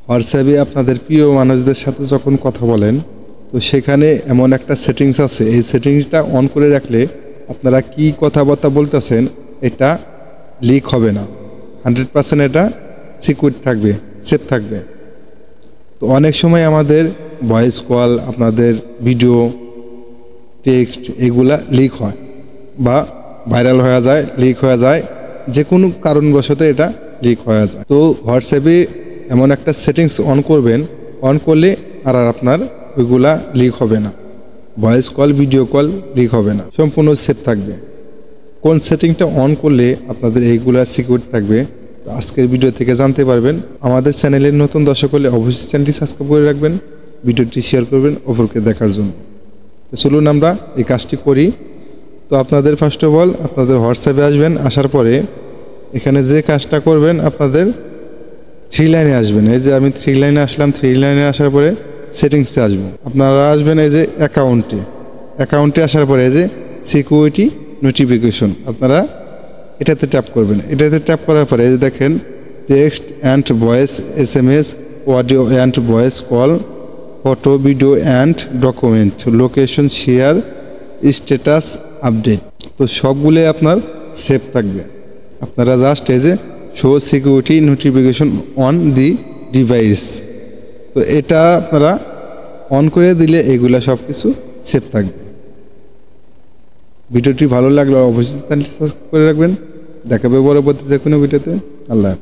হোয়াটসঅ্যাপে আপনাদের প্রিয় মানুষদের সাথে যখন কথা বলেন, তো সেখানে এমন একটা সেটিংস আছে, এই সেটিংসটা অন করে রাখলে আপনারা কি কথাবার্তা বলতেছেন এটা লিক হবে না, 100% এটা সিকিউর থাকবে, সেফ থাকবে। তো অনেক সময় আমাদের ভয়েস কল, আপনাদের ভিডিও, টেক্সট এগুলা লিক হয় বা ভাইরাল হয়ে যায়, লিক হয়ে যায়, যে কোনো কারণবশত এটা লিক হয়ে যায়। তো হোয়াটসঅ্যাপে এমন একটা সেটিংস অন করবেন, অন করলে আর আপনার ওইগুলা লিক হবে না, voice call, video call leak হবে না, সম্পূর্ণ সেফ থাকবে। কোন সেটিংটা অন করলে আপনাদের এইগুলা সিকিউর থাকবে, তো আজকের ভিডিও থেকে জানতে পারবেন। আমাদের চ্যানেলের নতুন দর্শক হলে অবশ্যই চ্যানেলটি সাবস্ক্রাইব করে রাখবেন, ভিডিওটি শেয়ার করবেন অপরকে দেখার জন্য। তো চলুন আমরা এই কাজটি করি। তো আপনাদের ফার্স্ট অফ অল আপনাদের হোয়াটসঅ্যাপে আসবেন, আসার পরে এখানে যে কাজটা করবেন, আপনাদের 3 লাইনে আসবেন। এই যে আমি 3 লাইনে আসলাম, 3 লাইনে আসার পরে সেটিংসে আসবো। আপনারা আসবেন এই যে অ্যাকাউন্টে আসার পরে এই যে সিকিউরিটি নোটিফিকেশন, আপনারা এটাতে ট্যাপ করবেন। এটাতে ট্যাপ করার পরে এই যে দেখেন text and voice, SMS, audio and voice call, photo, video and document, location share, status update. তো সবগুলোই আপনার সেভ থাকবে। আপনারা জাস্ট এই যে show security notification on the device, তো এটা আপনারা অন করে দিলে এগুলা সব কিছু সেভ থাকবে। ভিডিওটি ভালো লাগলে অবশ্যই চ্যানেলটি সাবস্ক্রাইব করে রাখবেন। দেখাবে পরবর্তী যে কোনো ভিডিওতে। আল্লাহ।